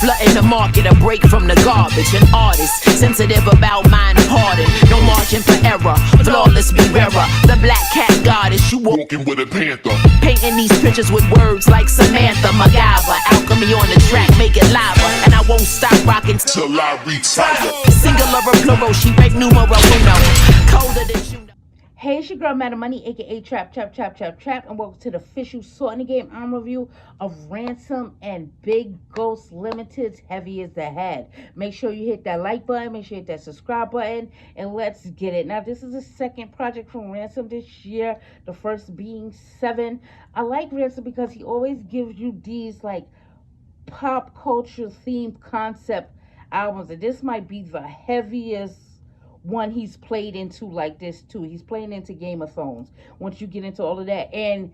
Flooding the market, a break from the garbage. An artist, sensitive about mind pardon. No margin for error, flawless be bearer. The black cat goddess, you walking with a panther. Painting these pictures with words like Samantha, MacGyver. Alchemy on the track, make it lava. And I won't stop rocking till I retire. Singular or plural, she break numero uno. Colder than you. Hey, it's your girl, Madam Money, aka Trap, and welcome to the official Sword in the Game arm review of Ransom and Big Ghost Limited's Heavy as the Head. Make sure you hit that like button, make sure you hit that subscribe button, and let's get it. Now, this is the second project from Ransom this year, the first being 7. I like Ransom because he always gives you these, like, pop culture themed concept albums, and this might be the heaviest one he's played into like this too. He's playing into Game of Thrones once you get into all of that. And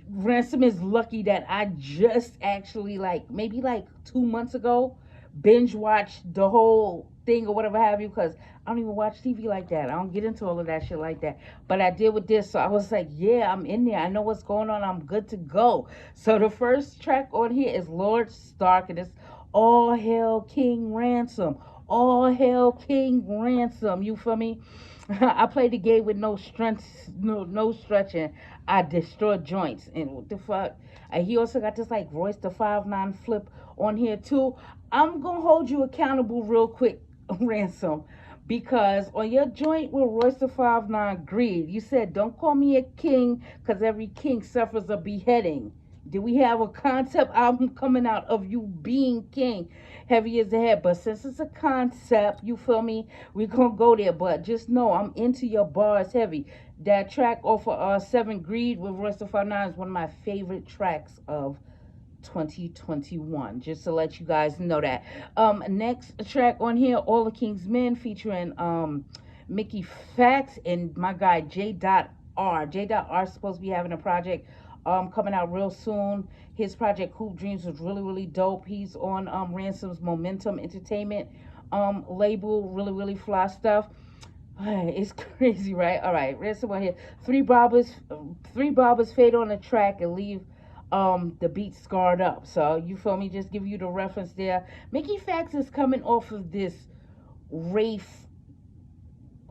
Ransom is lucky that I just actually, like, maybe like 2 months ago, binge watched the whole thing or whatever have you, because I don't even watch TV like that. I don't get into all of that shit like that. But I did with this, so I was like, yeah, I'm in there. I know what's going on. I'm good to go. So the first track on here is Lord Stark, and it's All Hail King Ransom. All hail King Ransom. You feel me? I played the game with no strength, no stretching. I destroyed joints. And what the fuck? He also got this like Royce the 5'9" flip on here too. I'm gonna hold you accountable real quick, Ransom, because on your joint with Royce the 5'9" Greed, you said don't call me a king because every king suffers a beheading. Do we have a concept album coming out of you being king? Heavy as the Head. But since it's a concept, you feel me, we're gonna go there. But just know I'm into your bars heavy. That track off of 7 Greed with Royce the 5'9" is one of my favorite tracks of 2021, just to let you guys know that. Next track on here, All the King's Men, featuring Mickey Fax and my guy J.R. J.R. is supposed to be having a project coming out real soon. His project Hoop Dreams was really dope. He's on Ransom's Momentum Entertainment label. Really fly stuff. It's crazy, right? All right, Ransom on here. Three barbers fade on the track and leave the beat scarred up. So you feel me? Just give you the reference there. Mickey Fax is coming off of this Rafe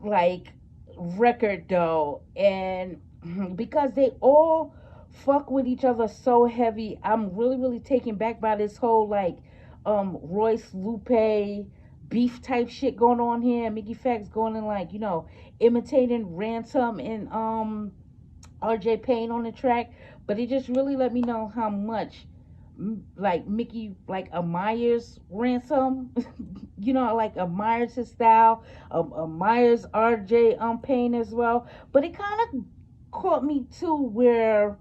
like record though, and because they all fuck with each other so heavy, I'm really taken back by this whole like Royce Lupe beef type shit going on here. Mickey Fax going in like, you know, imitating Ransom and RJ Payne on the track. But it just really let me know how much like Mickey like admires Ransom. You know, like admires his style, admires RJ Payne as well. But it kind of caught me too where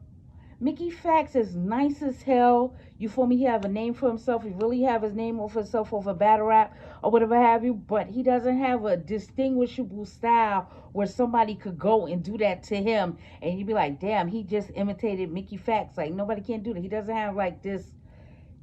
Mickey Fax is nice as hell. You feel me? He have a name for himself. He really have his name off himself off a battle rap or whatever have you. But he doesn't have a distinguishable style where somebody could go and do that to him and you'd be like, damn, he just imitated Mickey Fax. Like, nobody can do that. He doesn't have like this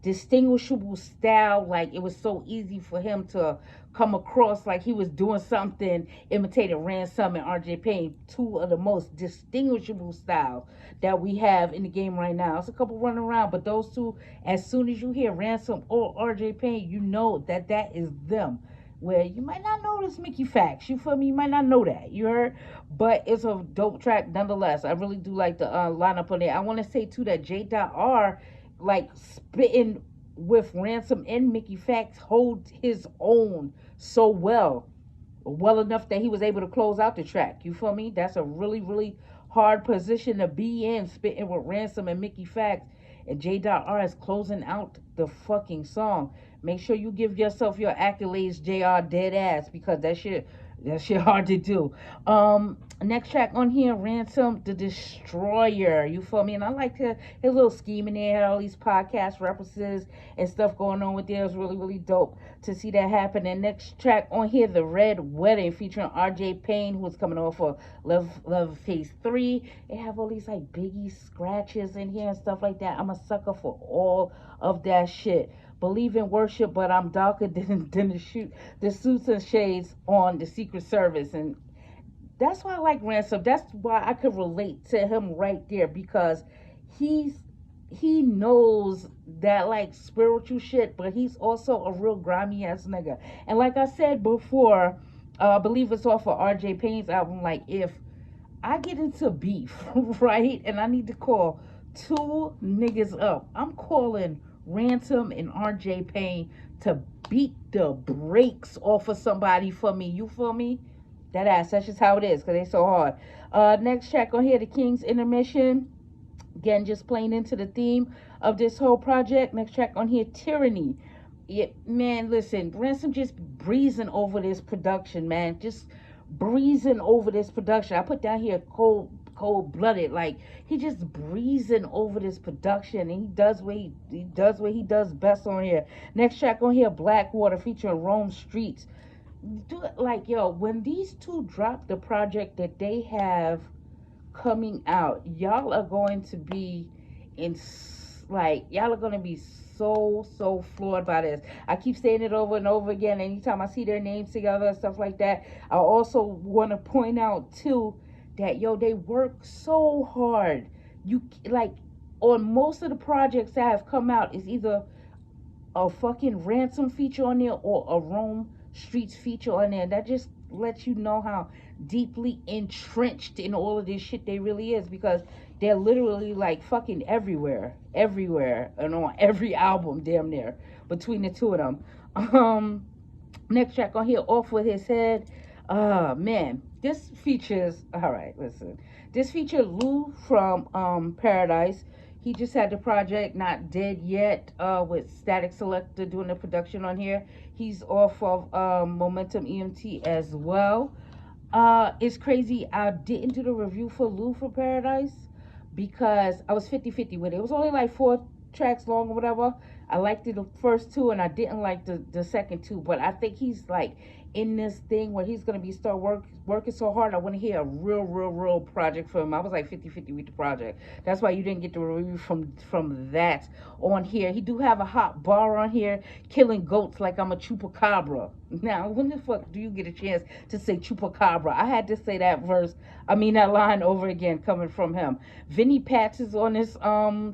distinguishable style. Like, it was so easy for him to come across like he was doing something imitating Ransom and RJ Payne, two of the most distinguishable styles that we have in the game right now. It's a couple running around, but those two, as soon as you hear Ransom or RJ Payne, you know that that is them. Where you might not know this Mickey Fax, you feel me? You might not know that, you heard? But it's a dope track nonetheless. I really do like the lineup on there. I want to say too that J.R. like spitting with Ransom and Mickey Fax hold his own so well enough that he was able to close out the track. You feel me? That's a really hard position to be in, spitting with Ransom and Mickey Fax, and J.R. is closing out the fucking song. Make sure you give yourself your accolades, JR, dead ass, because that shit hard to do. Next track on here, Ransom the Destroyer. You feel me? And I like his little scheme in there. Had all these podcast references and stuff going on with there. It was really dope to see that happen. And next track on here, The Red Wedding, featuring RJ Payne, who was coming off of Love Phase 3. They have all these like Biggie scratches in here and stuff like that. I'm a sucker for all of that shit. Believe in worship, but I'm darker than the suits and shades on the Secret Service. And that's why I like Ransom. That's why I could relate to him right there, because he's he knows that like spiritual shit, but he's also a real grimy ass nigga. And like I said before, I believe it's off of RJ Payne's album. Like, if I get into beef, right, and I need to call two niggas up, I'm calling Ransom and RJ Payne to beat the brakes off of somebody for me. You feel me? That ass. That's just how it is, because they so hard. Next track on here, The King's Intermission. Again, just playing into the theme of this whole project. Next track on here, Tyranny. Yeah, man, listen, Ransom just breezing over this production, man. Just breezing over this production. I put down here cold blooded. Like, he just breezing over this production, and he does what he does best on here. Next track on here, Blackwater, featuring Rome Streets. Like, yo, when these two drop the project that they have coming out, y'all are going to be in, like, y'all are going to be so floored by this. I keep saying it over and over again anytime I see their names together and stuff like that. I also want to point out too that, yo, they work so hard. You, like, on most of the projects that have come out, is either a fucking Ransom feature on there or a Rome Streets feature on there. That just lets you know how deeply entrenched in all of this shit they really is, because they're literally like fucking everywhere, and on every album damn near between the two of them. Next track on here, Off With His Head. Man, this features, all right, listen, this featured Lou from Paradise. He just had the project Not Dead Yet with Static Selector doing the production on here. He's off of Momentum EMT as well. It's crazy, I didn't do the review for Lou for Paradise because I was 50-50 with it. It was only like 4 tracks long or whatever. I liked the first 2 and I didn't like the second 2, but I think he's like in this thing where he's gonna be working so hard. I want to hear a real project from him. I was like 50-50 with the project. That's why you didn't get the review from that on here. He do have a hot bar on here, killing goats like I'm a chupacabra. Now, when the fuck do you get a chance to say chupacabra? I had to say that that line over again coming from him. Vinny Pats is on this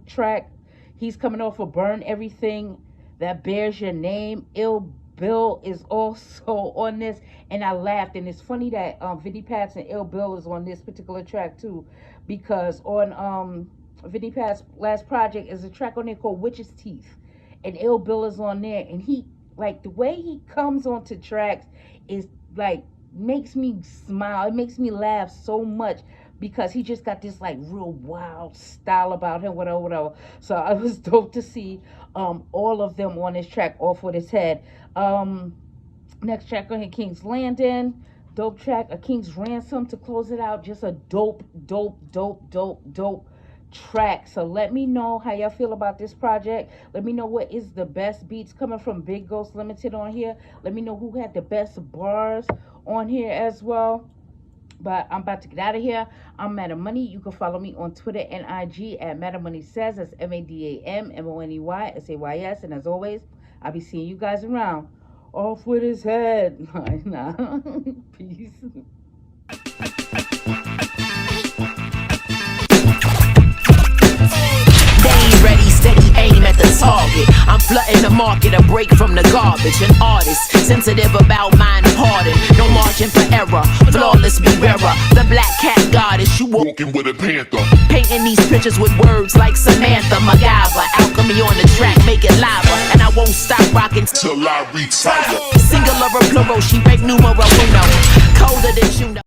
track. He's coming off of Burn Everything That Bears Your Name. Ill Bill is also on this, and I laughed. And it's funny that Vinny Pats and Ill Bill is on this particular track too, because on Vinny Pats' last project is a track on there called Witch's Teeth, and Ill Bill is on there, and he, like, the way he comes onto tracks is like makes me smile. It makes me laugh so much, because he just got this like real wild style about him, whatever. So it was dope to see all of them on this track, Off With His Head. Next track on here, King's Landing. Dope track, A King's Ransom to close it out. Just a dope track. So let me know how y'all feel about this project. Let me know what is the best beats coming from Big Ghost Limited on here. Let me know who had the best bars on here as well. But I'm about to get out of here. I'm Madam Money. You can follow me on Twitter and IG at Madam Money Says. That's MADAMMONEYSAYS. And as always, I'll be seeing you guys around. Off with his head. Nah. Peace. Ready, steady, aim at the target. I'm flooding the market, a break from the garbage. An artist, sensitive about mind pardon. No margin for error, flawless be rarer. The black cat goddess, you walking with a panther. Painting these pictures with words like Samantha MacGyver. Alchemy on the track, make it lava. And I won't stop rocking till I retire. Singular or plural, she break numero uno. Colder than you know.